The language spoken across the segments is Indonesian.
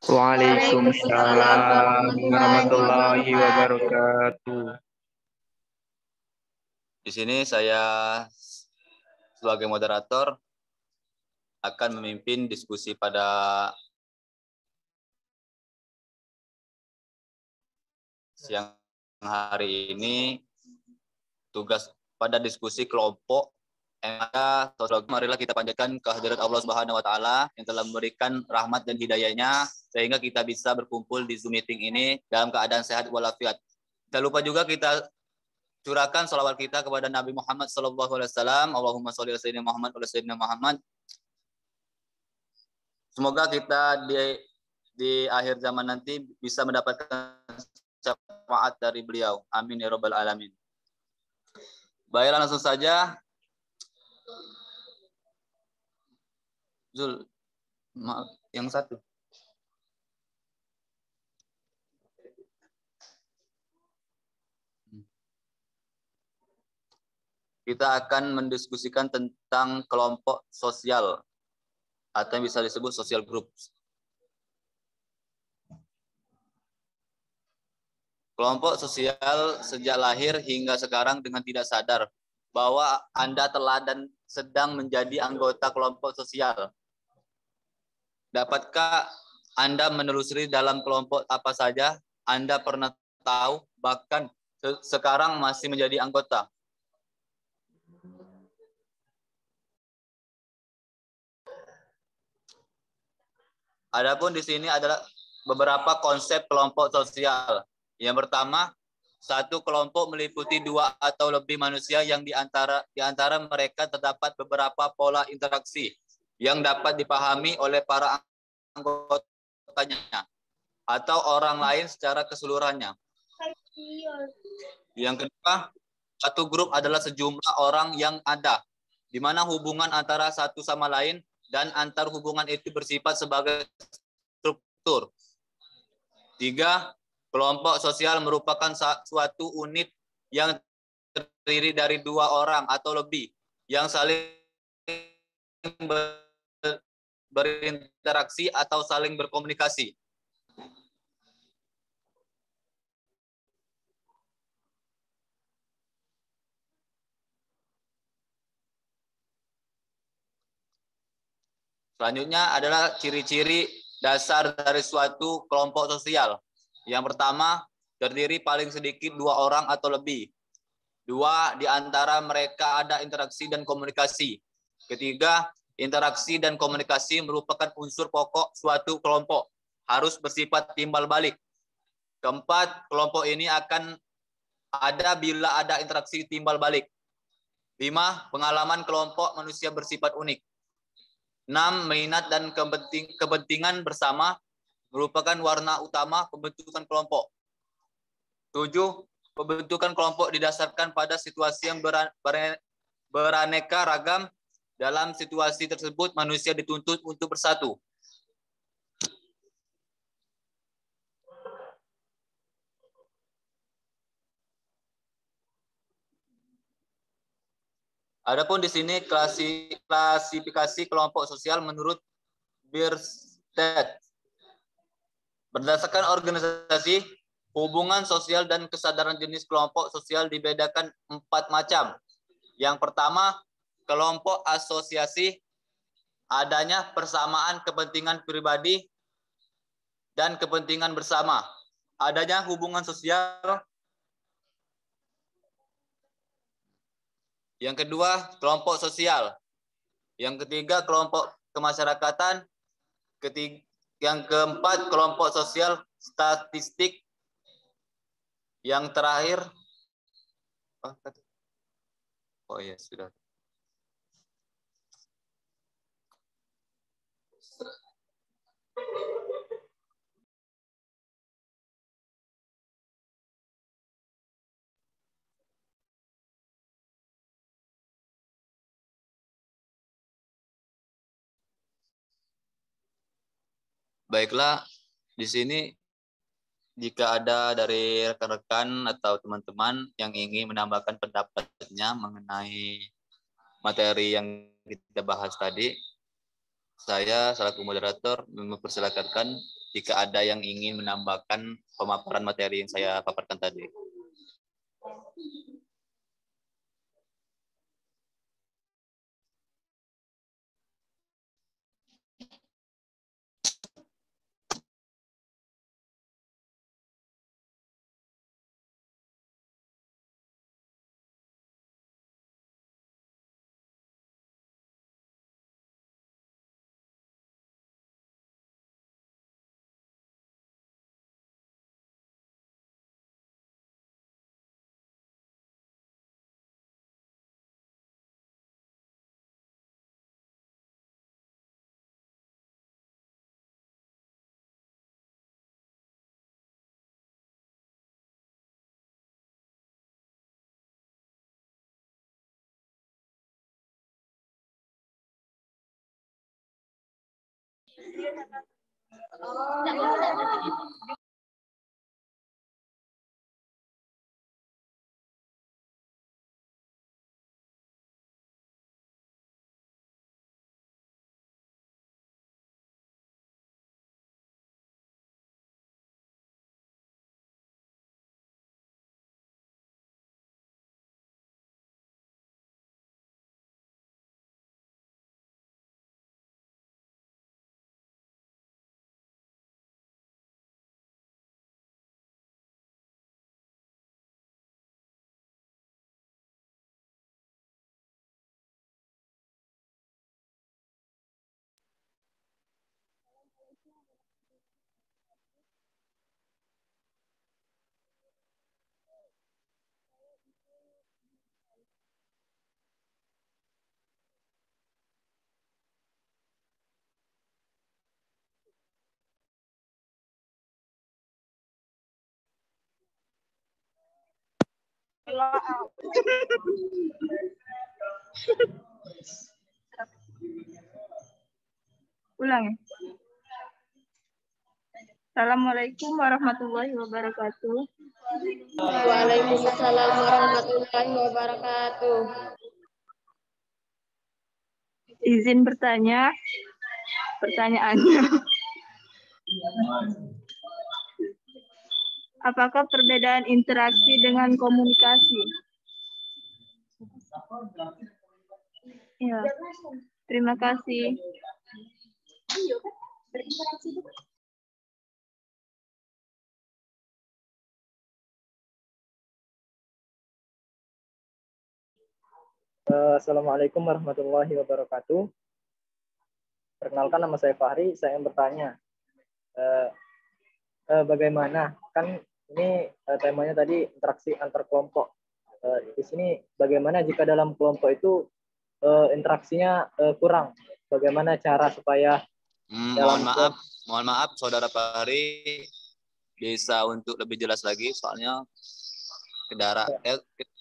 Waalaikumsalam warahmatullahi wabarakatuh. Di sini saya sebagai moderator akan memimpin diskusi pada siang hari ini. Tugas pada diskusi kelompok yang ada, marilah kita panjatkan kehadirat Allah Subhanahu wa taala yang telah memberikan rahmat dan hidayahnya sehingga kita bisa berkumpul di Zoom meeting ini dalam keadaan sehat walafiat. Tidak lupa juga kita curahkan salawat kita kepada Nabi Muhammad SAW. Allahumma sholli ala sayyidina Muhammad wa ala sayyidina Muhammad. Semoga kita di akhir zaman nanti bisa mendapatkan syafaat dari beliau. Amin ya rabbal alamin. Baiklah, langsung saja. Zul, maaf, yang satu. Kita akan mendiskusikan tentang kelompok sosial atau yang bisa disebut social group. Kelompok sosial sejak lahir hingga sekarang dengan tidak sadar bahwa Anda telah dan sedang menjadi anggota kelompok sosial. Dapatkah Anda menelusuri dalam kelompok apa saja Anda pernah tahu, bahkan sekarang masih menjadi anggota? Adapun di sini adalah beberapa konsep kelompok sosial. Yang pertama, satu kelompok meliputi dua atau lebih manusia yang di antara mereka terdapat beberapa pola interaksi yang dapat dipahami oleh para anggotanya atau orang lain secara keseluruhannya. Yang kedua, satu grup adalah sejumlah orang yang ada, di mana hubungan antara satu sama lain dan antar hubungan itu bersifat sebagai struktur. Tiga, kelompok sosial merupakan suatu unit yang terdiri dari dua orang atau lebih yang saling berinteraksi atau saling berkomunikasi. Selanjutnya adalah ciri-ciri dasar dari suatu kelompok sosial. Yang pertama, terdiri paling sedikit dua orang atau lebih. Dua, di antara mereka ada interaksi dan komunikasi. Ketiga, interaksi dan komunikasi merupakan unsur pokok suatu kelompok. Harus bersifat timbal balik. Keempat, kelompok ini akan ada bila ada interaksi timbal balik. 5, pengalaman kelompok manusia bersifat unik. 6, minat dan kepentingan bersama merupakan warna utama pembentukan kelompok. 7, pembentukan kelompok didasarkan pada situasi yang beraneka ragam. Dalam situasi tersebut, manusia dituntut untuk bersatu. Adapun di sini klasifikasi kelompok sosial menurut Bierstedt. Berdasarkan organisasi, hubungan sosial dan kesadaran jenis kelompok sosial dibedakan 4 macam. Yang pertama, kelompok asosiasi, adanya persamaan kepentingan pribadi dan kepentingan bersama. Adanya hubungan sosial. Yang kedua, kelompok sosial. Yang ketiga, kelompok kemasyarakatan. Yang keempat, kelompok sosial statistik. Yang terakhir, oh ya sudah. Baiklah, di sini Jika ada dari rekan-rekan atau teman-teman yang ingin menambahkan pendapatnya mengenai materi yang kita bahas tadi, saya selaku moderator mempersilakan jika ada yang ingin menambahkan pemaparan materi yang saya paparkan tadi. Ulang ya. Assalamualaikum warahmatullahi wabarakatuh. Waalaikumsalam warahmatullahi wabarakatuh. Izin bertanya. Pertanyaannya. Apakah perbedaan interaksi dengan komunikasi? Ya. Terima kasih. Assalamualaikum warahmatullahi wabarakatuh. Perkenalkan, nama saya Fahri. Saya yang bertanya, bagaimana, kan ini temanya tadi interaksi antar kelompok. Di sini bagaimana jika dalam kelompok itu interaksinya kurang? Bagaimana cara supaya Mohon maaf, Saudara Fahri, bisa untuk lebih jelas lagi, soalnya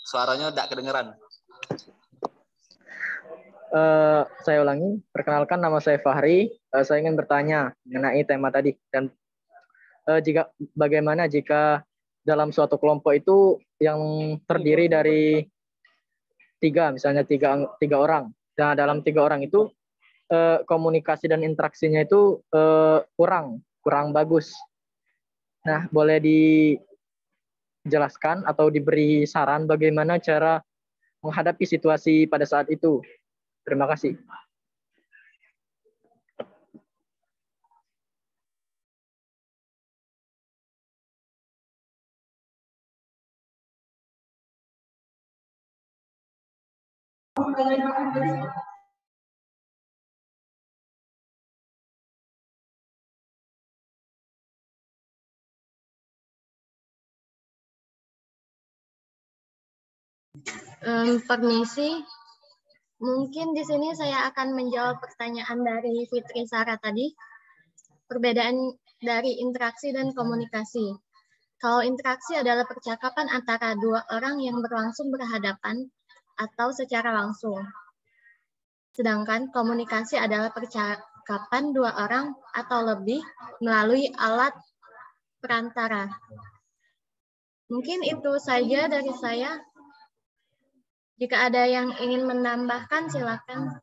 suaranya tidak kedengeran. Saya ulangi, perkenalkan, nama saya Fahri. Saya ingin bertanya mengenai tema tadi, dan bagaimana jika dalam suatu kelompok itu yang terdiri dari misalnya tiga orang. Nah, dalam 3 orang itu komunikasi dan interaksinya itu kurang bagus. Nah, boleh dijelaskan atau diberi saran bagaimana cara menghadapi situasi pada saat itu. Terima kasih. Permisi, mungkin di sini saya akan menjawab pertanyaan dari Fitri Sarah tadi. Perbedaan dari interaksi dan komunikasi. Kalau interaksi adalah percakapan antara 2 orang yang berlangsung berhadapan atau secara langsung. Sedangkan komunikasi adalah percakapan 2 orang atau lebih melalui alat perantara. Mungkin itu saja dari saya. Jika ada yang ingin menambahkan, silakan.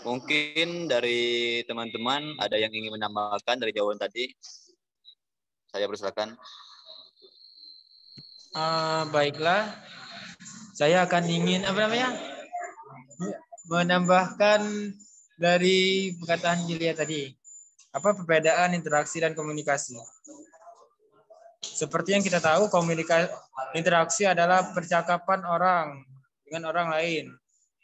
Mungkin dari teman-teman ada yang ingin menambahkan dari jawaban tadi. Saya persilakan. Baiklah, saya akan ingin menambahkan dari perkataan Julia tadi. Apa perbedaan interaksi dan komunikasi? Seperti yang kita tahu, interaksi adalah percakapan orang dengan orang lain,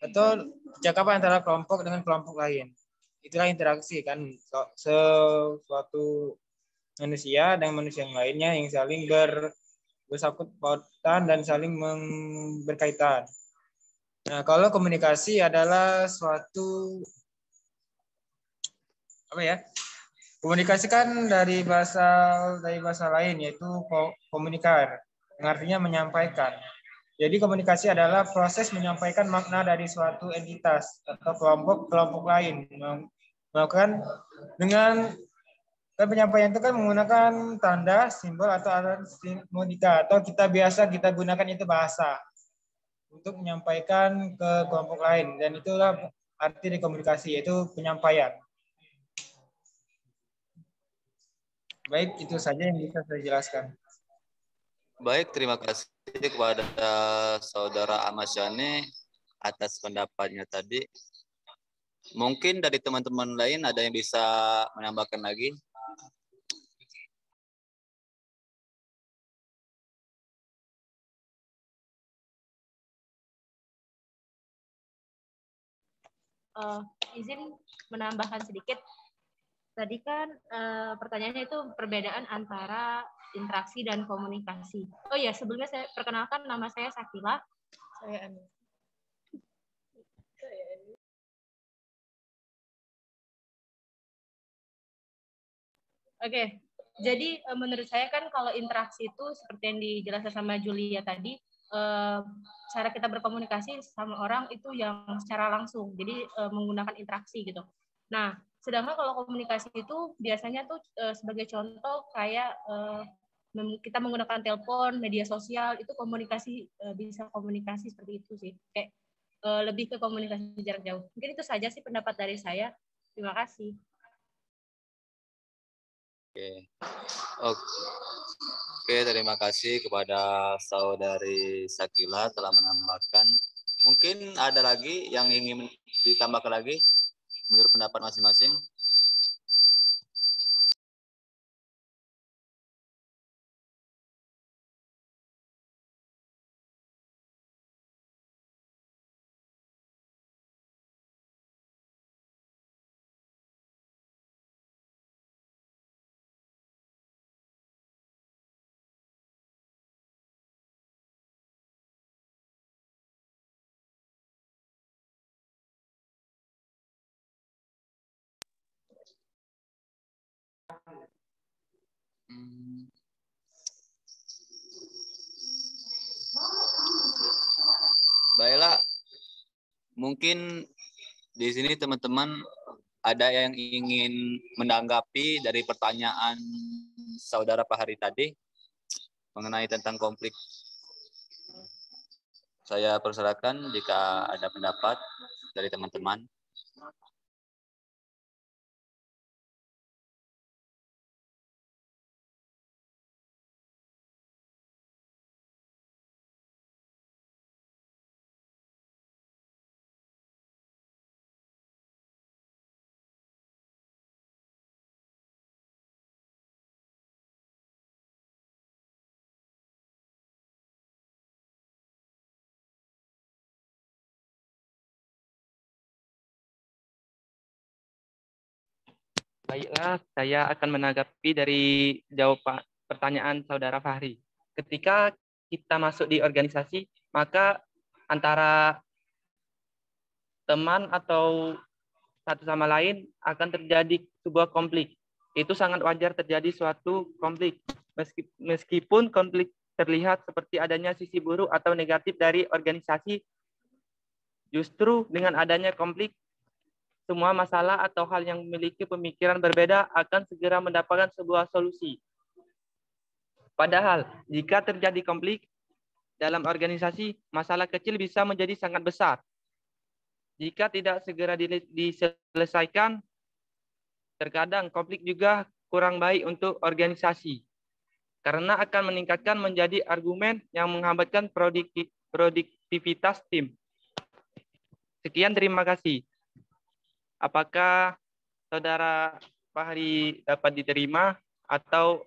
atau percakapan antara kelompok dengan kelompok lain. Itulah interaksi kan, suatu manusia dengan manusia yang lainnya yang saling bersangkut pautan dan saling berkaitan. Nah, kalau komunikasi adalah suatu komunikasi kan dari bahasa lain, yaitu komunikar, yang artinya menyampaikan. Jadi komunikasi adalah proses menyampaikan makna dari suatu entitas atau kelompok lain. Melakukan dengan penyampaian itu kan menggunakan tanda, simbol atau alat simbolik, atau kita gunakan itu bahasa untuk menyampaikan ke kelompok lain, dan itulah arti dari komunikasi, yaitu penyampaian. Baik, itu saja yang bisa saya jelaskan. Baik, terima kasih kepada Saudara Ahmad Syane atas pendapatnya tadi. Mungkin dari teman-teman lain ada yang bisa menambahkan lagi? Izin menambahkan sedikit. Tadi kan pertanyaannya itu perbedaan antara interaksi dan komunikasi. Oh ya, sebelumnya saya perkenalkan, nama saya Sakila. Oke, jadi menurut saya kan kalau interaksi itu seperti yang dijelaskan sama Julia tadi, cara kita berkomunikasi sama orang itu yang secara langsung, jadi menggunakan interaksi gitu. Nah, sedangkan kalau komunikasi itu biasanya tuh sebagai contoh kayak kita menggunakan telepon, media sosial, itu komunikasi, bisa komunikasi seperti itu sih, kayak lebih ke komunikasi jarak jauh. Mungkin itu saja sih pendapat dari saya. Terima kasih. Oke, terima kasih kepada Saudari Sakila telah menambahkan. Mungkin ada lagi yang ingin ditambahkan lagi menurut pendapat masing-masing? Baiklah, mungkin di sini teman-teman ada yang ingin menanggapi dari pertanyaan Saudara Fahri tadi mengenai tentang konflik. Saya persilakan jika ada pendapat dari teman-teman. Baiklah, saya akan menanggapi dari jawaban pertanyaan Saudara Fahri. Ketika kita masuk di organisasi, maka antara teman atau satu sama lain akan terjadi sebuah konflik. itu sangat wajar terjadi suatu konflik. Meskipun konflik terlihat seperti adanya sisi buruk atau negatif dari organisasi, justru dengan adanya konflik, semua masalah atau hal yang memiliki pemikiran berbeda akan segera mendapatkan sebuah solusi. Padahal, jika terjadi konflik dalam organisasi, masalah kecil bisa menjadi sangat besar. Jika tidak segera diselesaikan, terkadang konflik juga kurang baik untuk organisasi, karena akan meningkatkan menjadi argumen yang menghambatkan produktivitas tim. Sekian, terima kasih. Apakah Saudara Fahri dapat diterima atau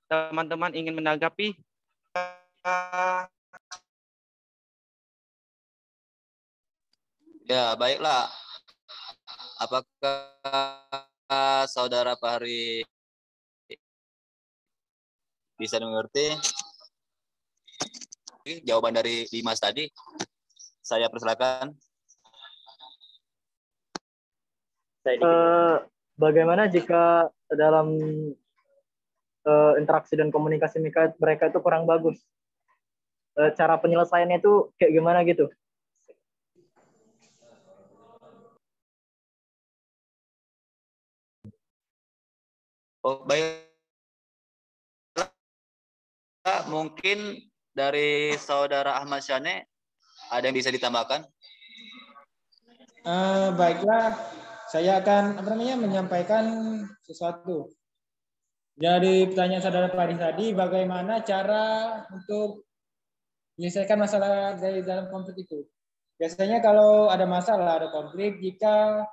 teman-teman ingin menanggapi? Ya, baiklah. Apakah Saudara Fahri bisa mengerti jawaban dari Dimas tadi? Saya persilakan. Bagaimana jika dalam interaksi dan komunikasi mereka itu kurang bagus? Cara penyelesaiannya itu kayak gimana gitu? Oh, baik. Mungkin dari Saudara Ahmad Syane ada yang bisa ditambahkan? Baiklah, saya akan menyampaikan sesuatu. Dari pertanyaan Saudara Fahri tadi, bagaimana cara untuk menyelesaikan masalah dari dalam konflik itu? Biasanya kalau ada masalah, ada konflik, jika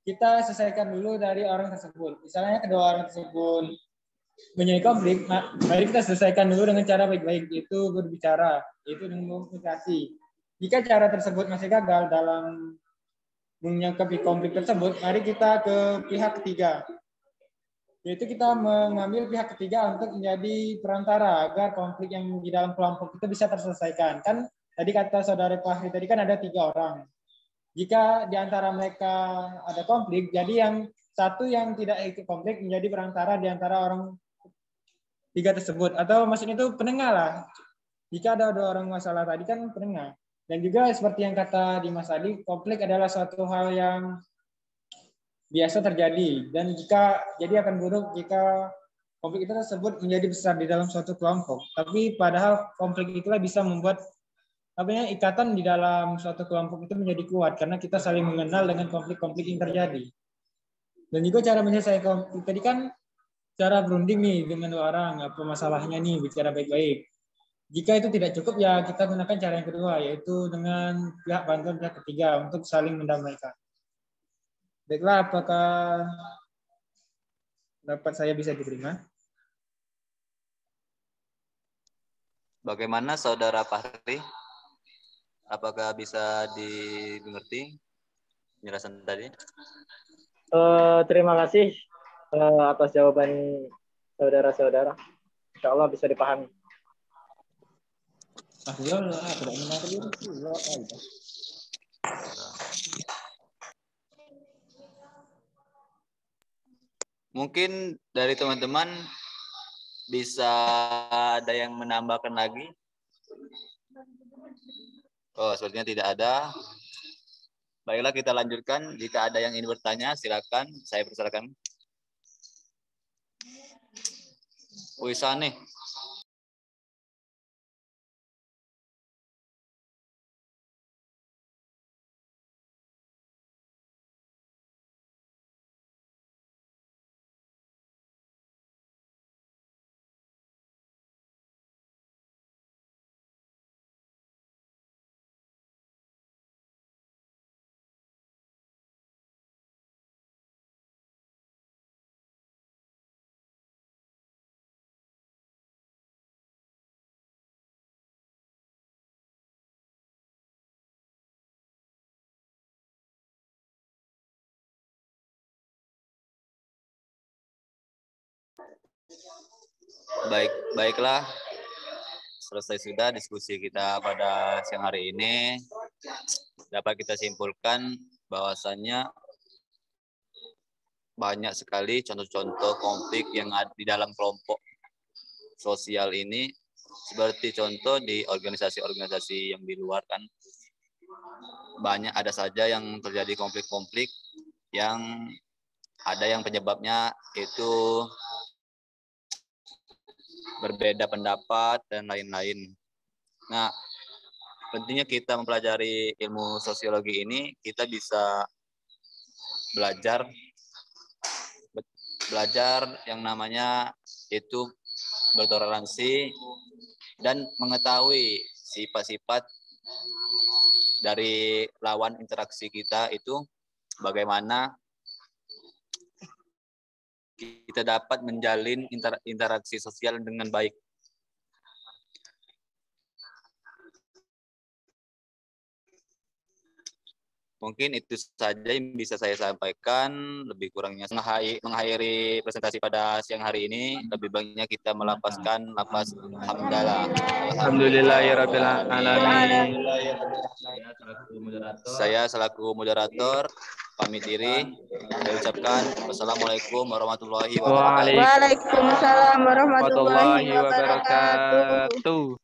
kita selesaikan dulu dari orang tersebut. Misalnya kedua orang tersebut menjadi konflik, mari kita selesaikan dulu dengan cara baik-baik, yaitu berbicara, yaitu dengan komunikasi. Jika cara tersebut masih gagal dalam menyikapi konflik tersebut, mari kita ke pihak ketiga. Yaitu kita mengambil pihak ketiga untuk menjadi perantara agar konflik yang di dalam kelompok itu bisa terselesaikan. Kan tadi kata Saudara Fahri tadi kan ada 3 orang. Jika di antara mereka ada konflik, jadi yang satu yang tidak ikut konflik menjadi perantara di antara orang 3 tersebut. Atau maksudnya itu penengah lah. Jika ada 2 orang masalah tadi kan penengah. Dan juga seperti yang kata Dimas tadi, konflik adalah suatu hal yang biasa terjadi. Dan jadi akan buruk jika konflik itu tersebut menjadi besar di dalam suatu kelompok. Tapi padahal konflik itulah bisa membuat ikatan di dalam suatu kelompok itu menjadi kuat karena kita saling mengenal dengan konflik-konflik yang terjadi. Dan juga cara menyelesaikan konflik tadi kan cara berunding nih dengan 2 orang, apa masalahnya nih, bicara baik-baik. Jika itu tidak cukup ya kita gunakan cara yang kedua, yaitu dengan bantuan pihak ketiga untuk saling mendamaikan. Baiklah, apakah dapat saya bisa diterima? Bagaimana Saudara Fahri? Apakah bisa dimengerti penjelasan tadi? Terima kasih atas jawaban saudara-saudara. Insya Allah bisa dipahami. Mungkin dari teman-teman bisa ada yang menambahkan lagi? Oh, sepertinya tidak ada. Baiklah, kita lanjutkan. Jika ada yang ingin bertanya, silakan. Saya persilakan. Wisane. Baiklah. Selesai sudah diskusi kita pada siang hari ini. Dapat kita simpulkan bahwasannya banyak sekali contoh-contoh konflik yang ada di dalam kelompok sosial ini. Seperti contoh di organisasi-organisasi yang di luar kan, banyak ada saja yang terjadi konflik-konflik yang ada yang penyebabnya itu berbeda pendapat dan lain-lain. Nah, pentingnya kita mempelajari ilmu sosiologi ini, kita bisa belajar yang namanya itu bertoleransi dan mengetahui sifat-sifat dari lawan interaksi kita itu, bagaimana kita dapat menjalin interaksi sosial dengan baik. Mungkin itu saja yang bisa saya sampaikan. Lebih kurangnya mengakhiri presentasi pada siang hari ini. Lebih baiknya kita melapaskan lapas hamdalah. Alhamdulillahirabbil alamin. Saya selaku moderator pamit diri. Saya ucapkan wassalamualaikum warahmatullahi wabarakatuh. Waalaikumsalam warahmatullahi wabarakatuh.